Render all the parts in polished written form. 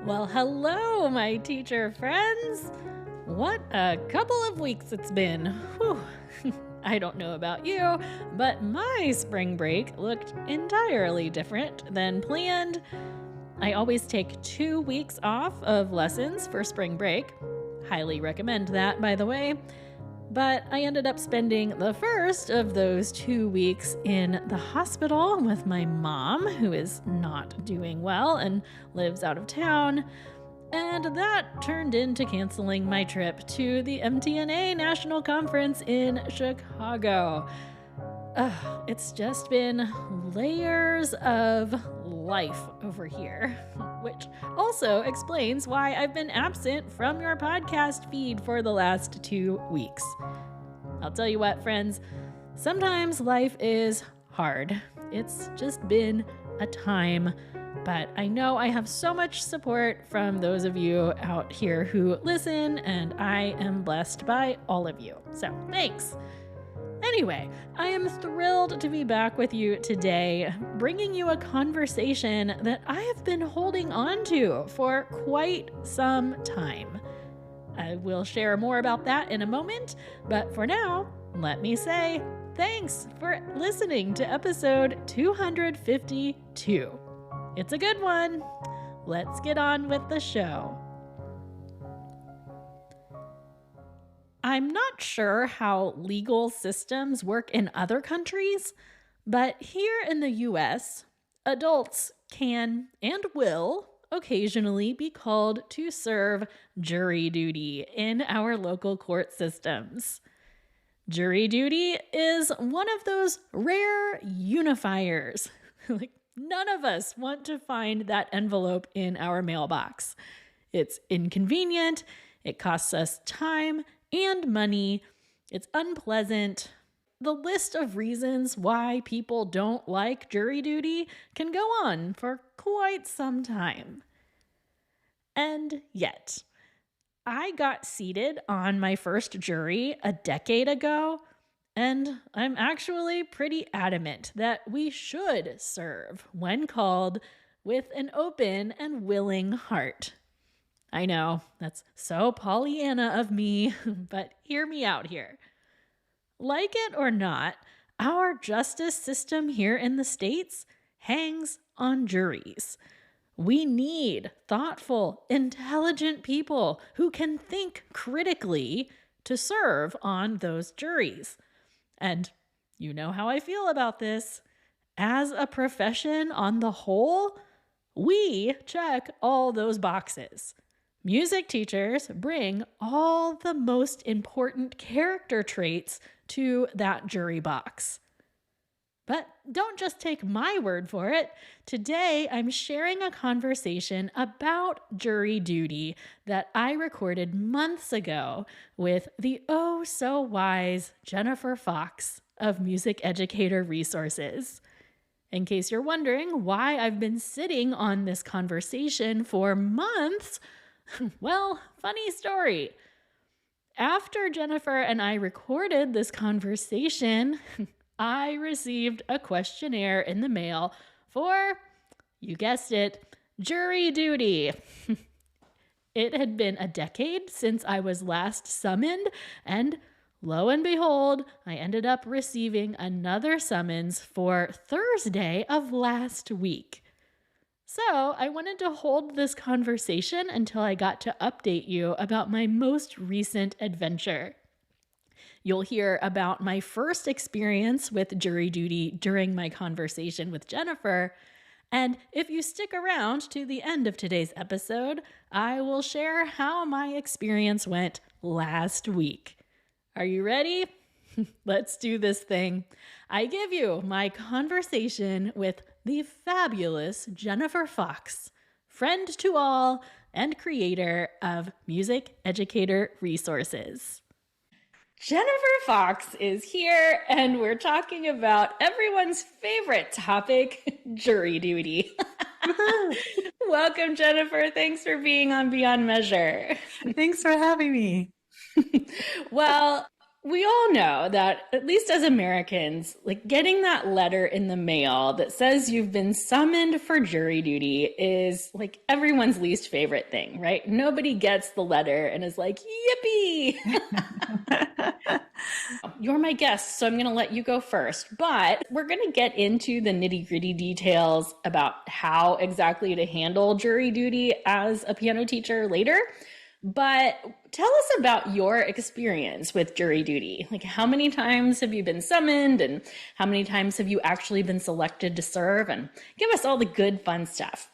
Well, hello, my teacher friends. What a couple of weeks it's been. Whew. I don't know about you, but my spring break looked entirely different than planned. I always take 2 weeks off of lessons for spring break. Highly recommend that, by the way. But I ended up spending the first of those 2 weeks in the hospital with my mom, who is not doing well and lives out of town. And that turned into canceling my trip to the MTNA National Conference in Chicago. It's just been layers of life over here, which also explains why I've been absent from your podcast feed for the last 2 weeks. I'll tell you what, friends, sometimes life is hard. It's just been a time, but I know I have so much support from those of you out here who listen, and I am blessed by all of you. So thanks. Anyway, I am thrilled to be back with you today, bringing you a conversation that I have been holding on to for quite some time. I will share more about that in a moment, but for now, let me say thanks for listening to episode 252. It's a good one. Let's get on with the show. I'm not sure how legal systems work in other countries, but here in the US, adults can and will occasionally be called to serve jury duty in our local court systems. Jury duty is one of those rare unifiers. Like, none of us want to find that envelope in our mailbox. It's inconvenient, it costs us time and money. It's unpleasant. The list of reasons why people don't like jury duty can go on for quite some time. And yet, I got seated on my first jury a decade ago, and I'm actually pretty adamant that we should serve when called with an open and willing heart. I know, that's so Pollyanna of me, but hear me out here. Like it or not, our justice system here in the States hangs on juries. We need thoughtful, intelligent people who can think critically to serve on those juries. And you know how I feel about this. As a profession on the whole, we check all those boxes. Music teachers bring all the most important character traits to that jury box. But don't just take my word for it. Today, I'm sharing a conversation about jury duty that I recorded months ago with the oh-so-wise Jennifer Foxx of Music Educator Resources. In case you're wondering why I've been sitting on this conversation for months, well, funny story. After Jennifer and I recorded this conversation, I received a questionnaire in the mail for, you guessed it, jury duty. It had been a decade since I was last summoned, and lo and behold, I ended up receiving another summons for Thursday of last week. So I wanted to hold this conversation until I got to update you about my most recent adventure. You'll hear about my first experience with jury duty during my conversation with Jennifer. And if you stick around to the end of today's episode, I will share how my experience went last week. Are you ready? Let's do this thing. I give you my conversation with the fabulous Jennifer Foxx, friend to all and creator of Music Educator Resources. Jennifer Foxx is here, and we're talking about everyone's favorite topic, jury duty. Welcome, Jennifer. Thanks for being on Beyond Measure. Thanks for having me. Well, we all know that, at least as Americans, like getting that letter in the mail that says you've been summoned for jury duty is like everyone's least favorite thing, right? Nobody gets the letter and is like, yippee! You're my guest, so I'm going to let you go first. But we're going to get into the nitty gritty details about how exactly to handle jury duty as a piano teacher later. But tell us about your experience with jury duty. Like, how many times have you been summoned, and how many times have you actually been selected to serve? And give us all the good, fun stuff.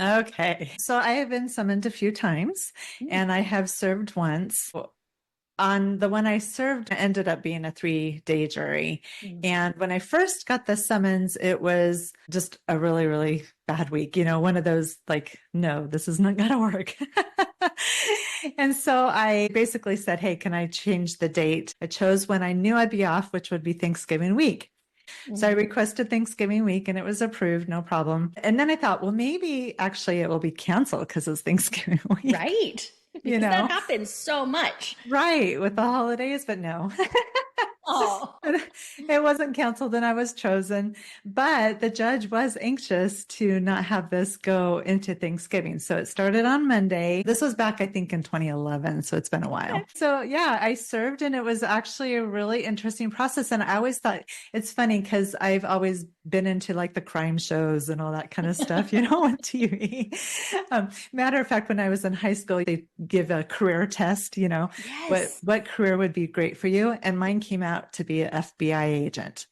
Okay. So I have been summoned a few times and I have served once. On the one I served, it ended up being a 3-day jury. And when I first got the summons, it was just a really, really bad week. One of those like, no, this is not going to work. And so I basically said, hey, can I change the date? I chose when I knew I'd be off, which would be Thanksgiving week. So I requested Thanksgiving week and it was approved, no problem. And then I thought, well, maybe actually it will be canceled because it's Thanksgiving week. Right. Because that happens so much. Right. With the holidays, but no. Oh. It wasn't canceled and I was chosen, but the judge was anxious to not have this go into Thanksgiving. So it started on Monday. This was back, I think, in 2011. So it's been a while. So yeah, I served and it was actually a really interesting process. And I always thought it's funny because I've always been into like the crime shows and all that kind of stuff, on TV. Matter of fact, when I was in high school, they give a career test, Yes. what career would be great for you. And mine came out to be an FBI agent.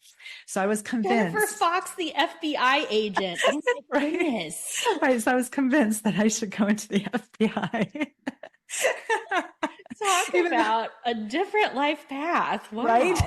So I was convinced. Jennifer Foxx, the FBI agent. Oh my goodness. Right. So I was convinced that I should go into the FBI. Talk about a different life path. Wow. Right?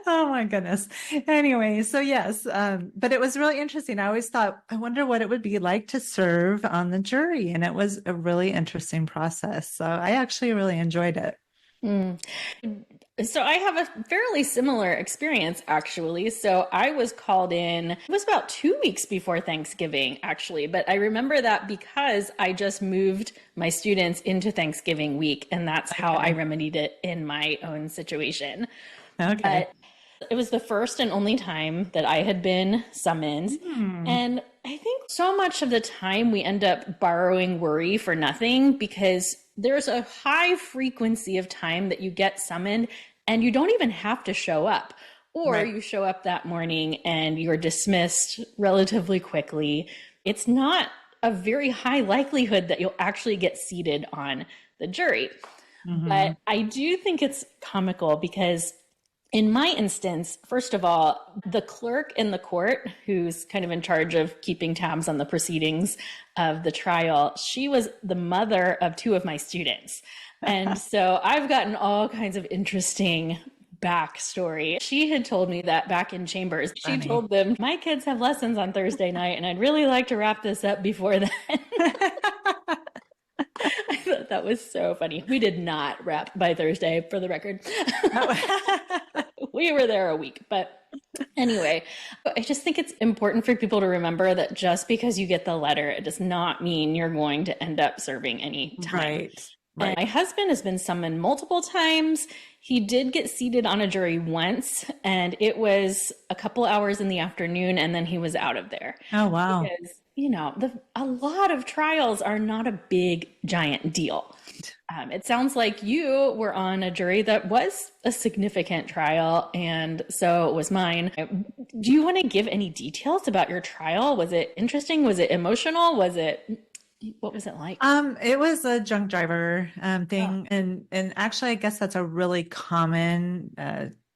Oh my goodness. Anyway, so yes, but it was really interesting. I always thought, I wonder what it would be like to serve on the jury. And it was a really interesting process. So I actually really enjoyed it. So I have a fairly similar experience, actually. So I was called in, it was about 2 weeks before Thanksgiving, actually. But I remember that because I just moved my students into Thanksgiving week, and that's how I remedied it in my own situation. Okay. It was the first and only time that I had been summoned. And I think so much of the time we end up borrowing worry for nothing, because there's a high frequency of time that you get summoned and you don't even have to show up, or you show up that morning and you're dismissed relatively quickly. It's not a very high likelihood that you'll actually get seated on the jury. But I do think it's comical because in my instance, first of all, the clerk in the court, who's kind of in charge of keeping tabs on the proceedings of the trial, she was the mother of 2 of my students. And so I've gotten all kinds of interesting backstory. She had told me that back in chambers, she told them, my kids have lessons on Thursday night, and I'd really like to wrap this up before then. I thought that was so funny. We did not wrap by Thursday, for the record. We were there a week. But anyway, I just think it's important for people to remember that just because you get the letter, it does not mean you're going to end up serving any time. Right. And my husband has been summoned multiple times. He did get seated on a jury once, and it was a couple hours in the afternoon, and then he was out of there. Oh, wow. Because, a lot of trials are not a big, giant deal. It sounds like you were on a jury that was a significant trial, and so was mine. Do you want to give any details about your trial? Was it interesting? Was it emotional? What was it like? It was a drunk driver thing, and actually, I guess that's a really common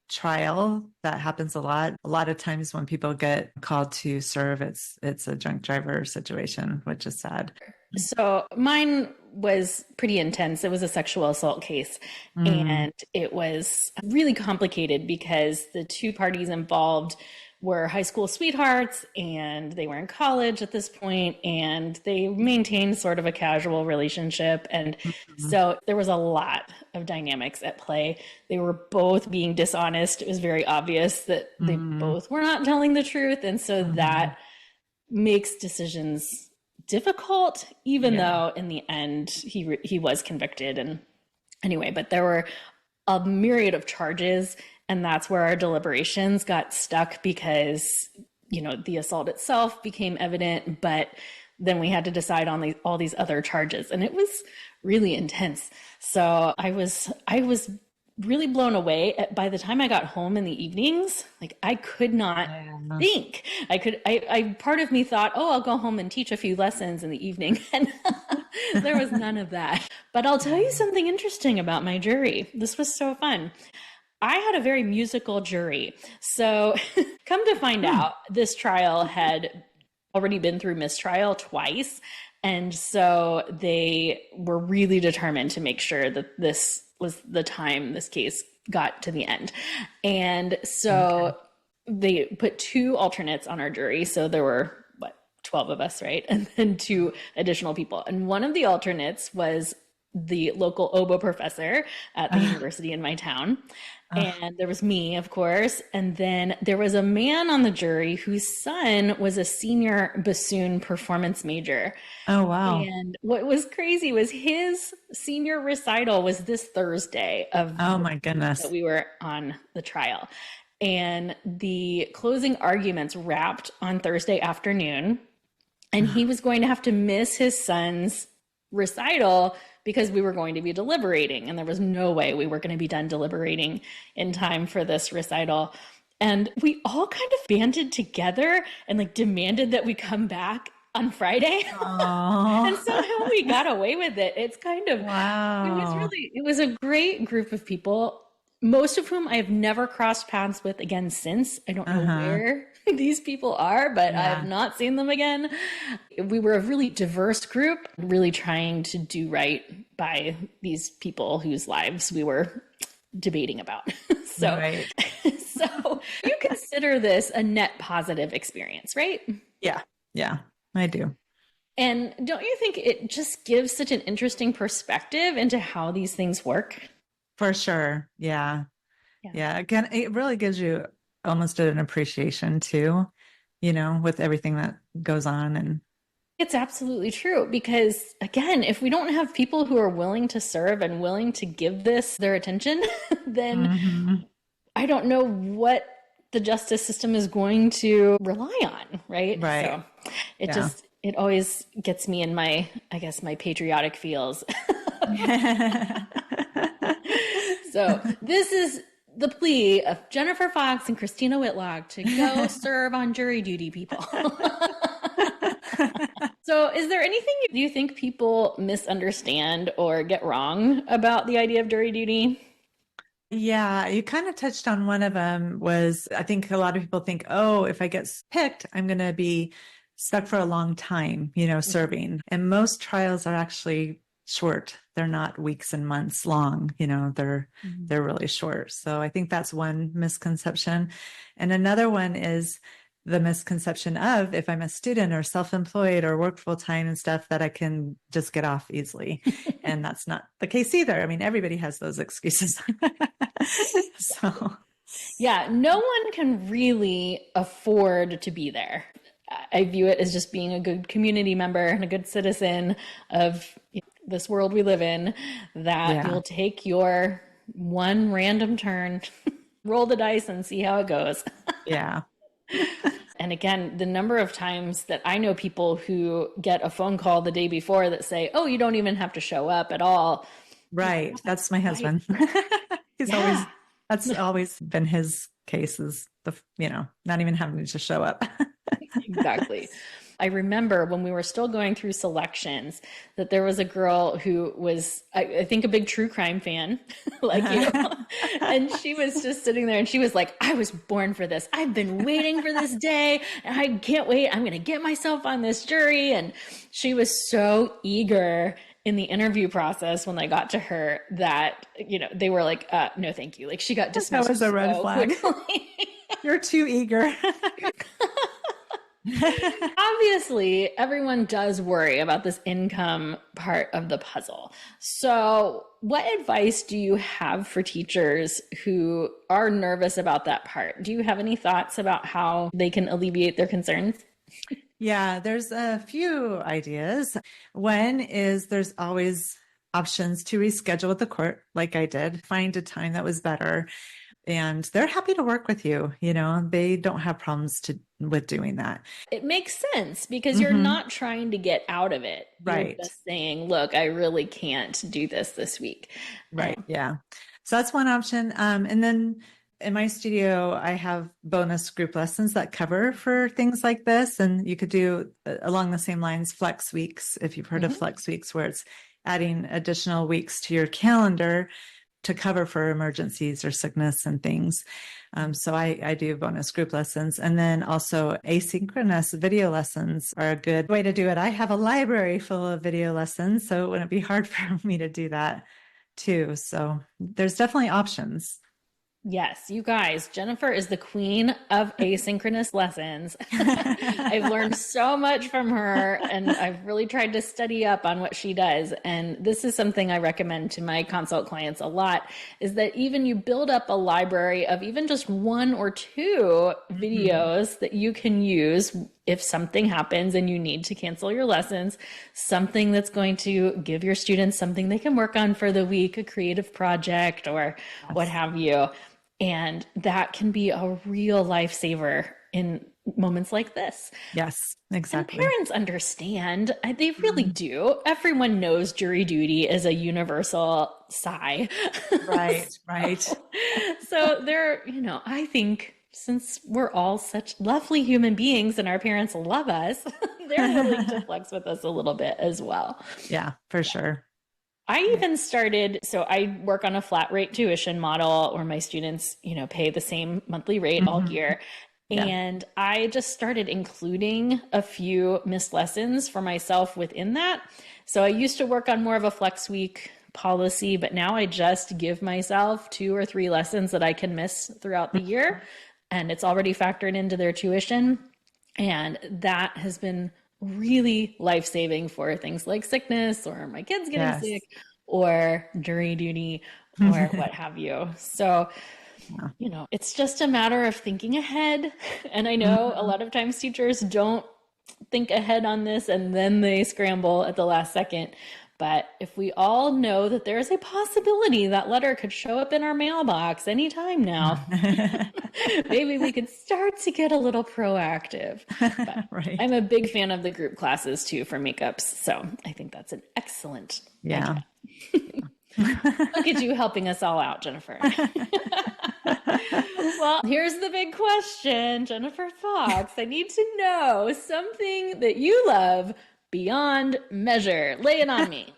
trial that happens a lot. A lot of times when people get called to serve, it's a drunk driver situation, which is sad. So mine was pretty intense. It was a sexual assault case, and it was really complicated because the 2 parties involved were high school sweethearts, and they were in college at this point, and they maintained sort of a casual relationship. And so there was a lot of dynamics at play. They were both being dishonest. It was very obvious that they both were not telling the truth. And so that makes decisions difficult, even though in the end he was convicted and Anyway, but there were a myriad of charges, and that's where our deliberations got stuck because, the assault itself became evident, but then we had to decide on all these other charges, and it was really intense. So I was really blown away. By the time I got home in the evenings, like I could not Yeah. think. I part of me thought, oh, I'll go home and teach a few lessons in the evening. And there was none of that. But I'll tell you something interesting about my jury. This was so fun. I had a very musical jury. So come to find out, this trial had already been through mistrial twice. And so they were really determined to make sure that this was the time this case got to the end. And so they put two alternates on our jury. So there were, 12 of us, right? And then two additional people. And one of the alternates was the local oboe professor at the university in my town. And there was me, of course. And then there was a man on the jury whose son was a senior bassoon performance major. Oh, wow. And what was crazy was his senior recital was this Thursday of Oh, my goodness. that we were on the trial. And the closing arguments wrapped on Thursday afternoon. And he was going to have to miss his son's recital because we were going to be deliberating, and there was no way we were going to be done deliberating in time for this recital. And we all kind of banded together and like demanded that we come back on Friday. And somehow we got away with it. It's kind of, Wow. it was a great group of people, most of whom I have never crossed paths with again since. I don't know where these people are, but I have not seen them again. We were a really diverse group, really trying to do right by these people whose lives we were debating about. So, so you consider this a net positive experience, right? Yeah. Yeah, I do. And don't you think it just gives such an interesting perspective into how these things work? For sure. Yeah. Yeah. Again, it really gives you almost an appreciation too, with everything that goes on. And it's absolutely true because, again, if we don't have people who are willing to serve and willing to give this their attention, then I don't know what the justice system is going to rely on, right? Right. So it always gets me in my patriotic feels. So this is the plea of Jennifer Foxx and Christina Whitlock to go serve on jury duty, people. So is there anything you think people misunderstand or get wrong about the idea of jury duty? Yeah, you kind of touched on one of them was, I think a lot of people think, oh, if I get picked, I'm going to be stuck for a long time, serving. And most trials are actually short. They're not weeks and months long, they're really short. So I think that's one misconception. And another one is the misconception of if I'm a student or self-employed or work full time and stuff that I can just get off easily. And that's not the case either. I mean, everybody has those excuses. So yeah, no one can really afford to be there. I view it as just being a good community member and a good citizen of this world we live in, that you'll take your one random turn, roll the dice and see how it goes. Yeah. And again, the number of times that I know people who get a phone call the day before that say, oh, you don't even have to show up at all. Right. That's my husband. That's always been his case, is not even having to show up. Exactly. I remember when we were still going through selections that there was a girl who was, I think, a big true crime fan like you. And she was just sitting there and she was like, I was born for this. I've been waiting for this day and I can't wait. I'm going to get myself on this jury. And she was so eager in the interview process when I got to her that, they were like, no, thank you. Like she got dismissed. That was a red flag. You're too eager. Obviously, everyone does worry about this income part of the puzzle. So, what advice do you have for teachers who are nervous about that part? Do you have any thoughts about how they can alleviate their concerns? Yeah, there's a few ideas. One is there's always options to reschedule with the court, like I did, find a time that was better. And they're happy to work with you. They don't have problems with doing that. It makes sense because you're not trying to get out of it. You're Right. just saying, look, I really can't do this week. Right. Yeah. So that's one option. And then in my studio, I have bonus group lessons that cover for things like this. And you could do along the same lines, flex weeks, if you've heard of flex weeks, where it's adding additional weeks to your calendar to cover for emergencies or sickness and things. So I do bonus group lessons. And then also asynchronous video lessons are a good way to do it. I have a library full of video lessons, so it wouldn't be hard for me to do that too. So there's definitely options. Yes, you guys, Jennifer is the queen of asynchronous lessons. I've learned so much from her, and I've really tried to study up on what she does. And this is something I recommend to my consult clients a lot, is that even you build up a library of even just 1 or 2 videos that you can use if something happens and you need to cancel your lessons, something that's going to give your students something they can work on for the week, a creative project or what have you. And that can be a real lifesaver in moments like this. Yes, exactly. And parents understand. They really do. Everyone knows jury duty is a universal sigh. Right, right. So they're, I think since we're all such lovely human beings and our parents love us, they're willing to flex with us a little bit as well. Yeah, for sure. I even started, so I work on a flat rate tuition model where my students, pay the same monthly rate all year. Yeah. And I just started including a few missed lessons for myself within that. So I used to work on more of a flex week policy, but now I just give myself 2 or 3 lessons that I can miss throughout the year. And it's already factored into their tuition. And that has been really life-saving for things like sickness or my kids getting sick or jury duty or what have you. So, it's just a matter of thinking ahead. And I know a lot of times teachers don't think ahead on this and then they scramble at the last second. But if we all know that there is a possibility that letter could show up in our mailbox anytime now, maybe we could start to get a little proactive. But right. I'm a big fan of the group classes too for makeups. So I think that's an excellent idea. Look at you helping us all out, Jennifer. Well, here's the big question, Jennifer Foxx. I need to know something that you love beyond measure. Lay it on me.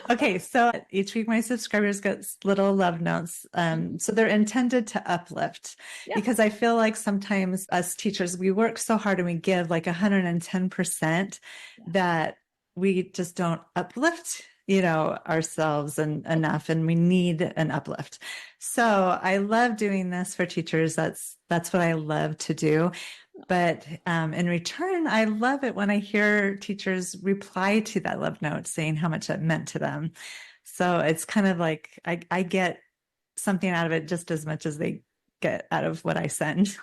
Okay, so each week my subscribers get little love notes. So they're intended to uplift because I feel like sometimes us teachers, we work so hard and we give like 110% that we just don't uplift, ourselves and enough, and we need an uplift. So I love doing this for teachers. That's what I love to do. But in return, I love it when I hear teachers reply to that love note saying how much that meant to them. So it's kind of like I get something out of it just as much as they get out of what I send.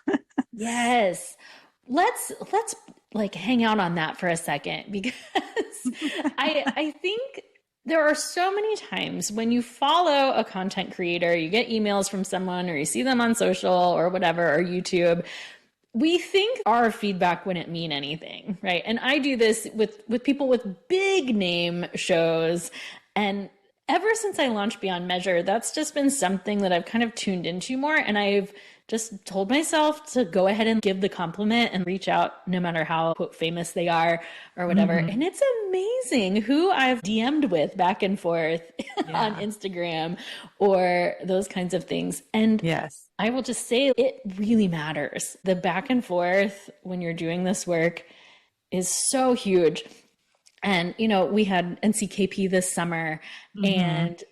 Yes. Let's like hang out on that for a second, because I think there are so many times when you follow a content creator, you get emails from someone or you see them on social or whatever, or YouTube. We think our feedback wouldn't mean anything, right? And I do this with people with big name shows. And ever since I launched Beyond Measure, that's just been something that I've kind of tuned into more. And I've just told myself to go ahead and give the compliment and reach out no matter how quote famous they are or whatever. And it's amazing who I've DM'd with back and forth on Instagram or those kinds of things. And yes, I will just say it really matters. The back and forth when you're doing this work is so huge. And, we had NCKP this summer and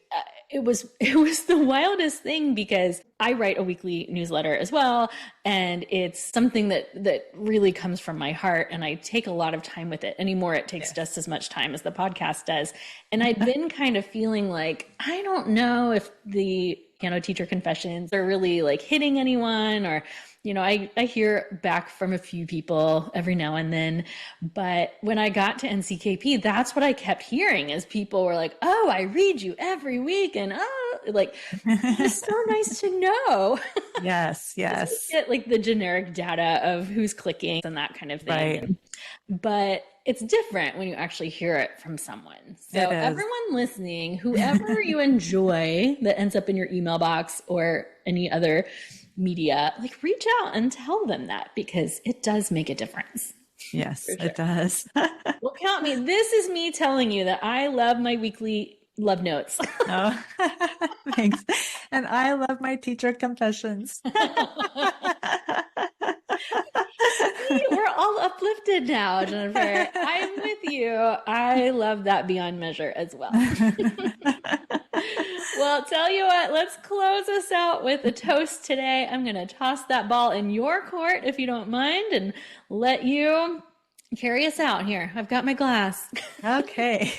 it was the wildest thing because I write a weekly newsletter as well. And it's something that really comes from my heart. And I take a lot of time with it. Anymore, it takes just as much time as the podcast does. And I'd been kind of feeling like, I don't know if the piano teacher confessions are really like hitting anyone, or I hear back from a few people every now and then. But when I got to NCKP, that's what I kept hearing, is people were like, oh, I read you every week, and like, it's so nice to know. Yes, yes. Get like the generic data of who's clicking and that kind of thing. Right. But it's different when you actually hear it from someone. So It is. everyone listening, whoever you enjoy that ends up in your email box or any other media, like, reach out and tell them that, because it does make a difference. Yes, Sure. it does. Well, count me. This is me telling you that I love my weekly love notes. Oh, thanks. And I love my teacher confessions. We're all uplifted now, Jennifer. I'm with you. I love that beyond measure as well. Well, tell you what, let's close us out with a toast today. I'm going to toss that ball in your court, if you don't mind, and let you carry us out here. I've got my glass. Okay.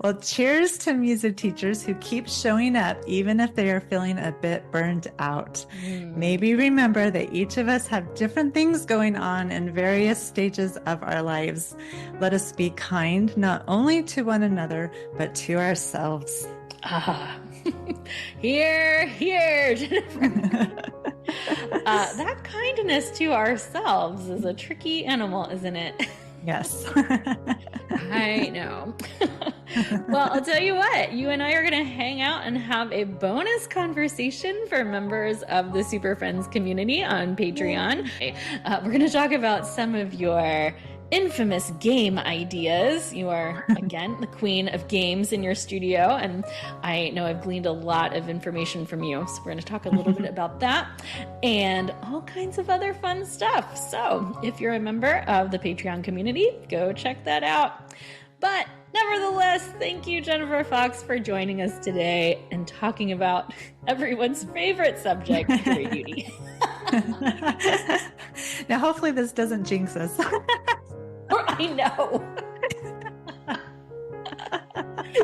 Well, cheers to music teachers who keep showing up even if they are feeling a bit burned out. Maybe remember that each of us have different things going on in various stages of our lives. Let us be kind not only to one another, but to ourselves. Here, Jennifer. That kindness to ourselves is a tricky animal, isn't it? Yes. I know. Well, I'll tell you what, you and I are going to hang out and have a bonus conversation for members of the Super Friends community on Patreon. We're going to talk about some of your infamous game ideas. You are, again, the queen of games in your studio, and I know I've gleaned a lot of information from you. So we're going to talk a little bit about that and all kinds of other fun stuff. So if you're a member of the Patreon community, go check that out. But nevertheless, thank you, Jennifer Foxx, for joining us today and talking about everyone's favorite subject, jury duty. Now, hopefully this doesn't jinx us. I know.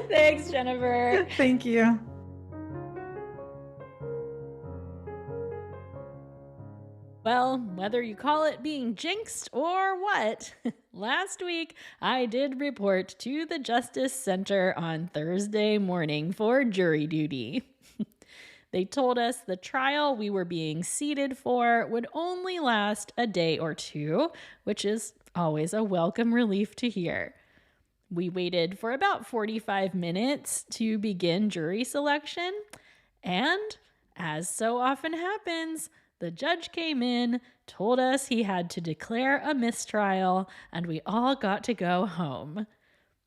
Thanks, Jennifer. Thank you. Well, whether you call it being jinxed or what, last week I did report to the Justice Center on Thursday morning for jury duty. They told us the trial we were being seated for would only last a day or two, which is always a welcome relief to hear. We waited for about 45 minutes to begin jury selection, and as so often happens, the judge came in, told us he had to declare a mistrial, and we all got to go home.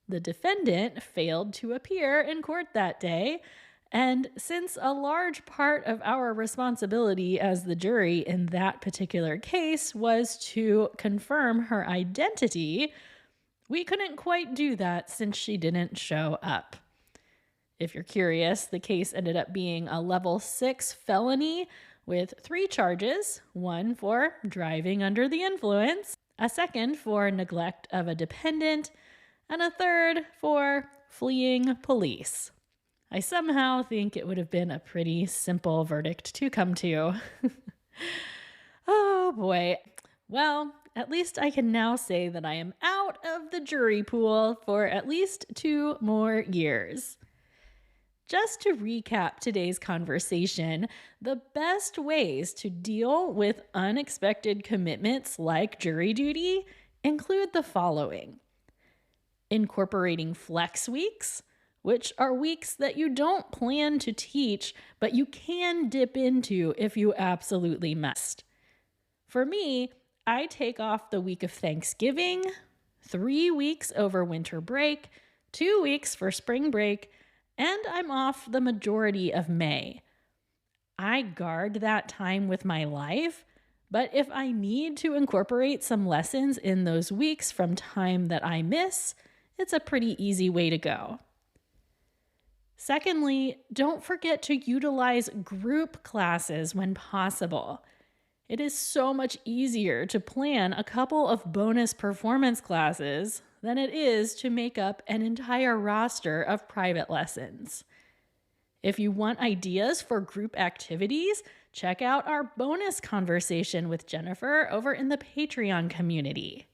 The defendant failed to appear in court that day, and since a large part of our responsibility as the jury in that particular case was to confirm her identity, we couldn't quite do that since she didn't show up. If you're curious, the case ended up being a level 6 felony with 3 charges, one for driving under the influence, a second for neglect of a dependent, and a third for fleeing police. I somehow think it would have been a pretty simple verdict to come to. Oh boy. Well, at least I can now say that I am out of the jury pool for at least 2 more years. Just to recap today's conversation, the best ways to deal with unexpected commitments like jury duty include the following: incorporating flex weeks, which are weeks that you don't plan to teach, but you can dip into if you absolutely must. For me, I take off the week of Thanksgiving, 3 weeks over winter break, 2 weeks for spring break, and I'm off the majority of May. I guard that time with my life, but if I need to incorporate some lessons in those weeks from time that I miss, it's a pretty easy way to go. Secondly, don't forget to utilize group classes when possible. It is so much easier to plan a couple of bonus performance classes than it is to make up an entire roster of private lessons. If you want ideas for group activities, check out our bonus conversation with Jennifer over in the Patreon community.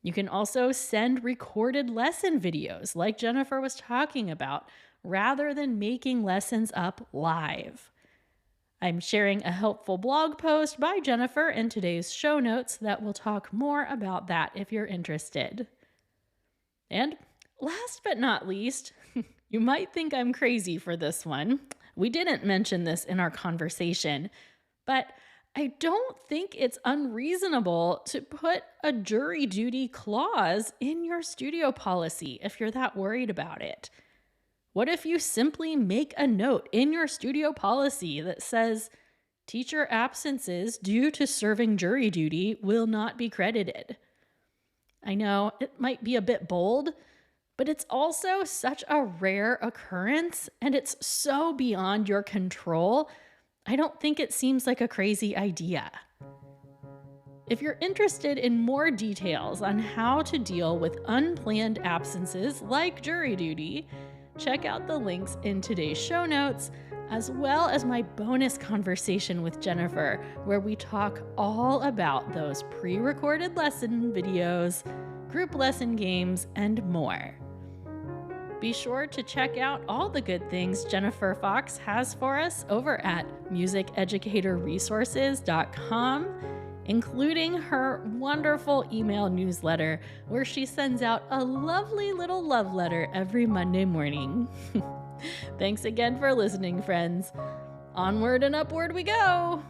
You can also send recorded lesson videos like Jennifer was talking about, rather than making lessons up live. I'm sharing a helpful blog post by Jennifer in today's show notes that will talk more about that if you're interested. And last but not least, you might think I'm crazy for this one. We didn't mention this in our conversation, but I don't think it's unreasonable to put a jury duty clause in your studio policy if you're that worried about it. What if you simply make a note in your studio policy that says teacher absences due to serving jury duty will not be credited? I know it might be a bit bold, but it's also such a rare occurrence and it's so beyond your control. I don't think it seems like a crazy idea. If you're interested in more details on how to deal with unplanned absences like jury duty, check out the links in today's show notes, as well as my bonus conversation with Jennifer, where we talk all about those pre-recorded lesson videos, group lesson games, and more. Be sure to check out all the good things Jennifer Foxx has for us over at musiceducatorresources.com, including her wonderful email newsletter where she sends out a lovely little love letter every Monday morning. Thanks again for listening, friends. Onward and upward we go!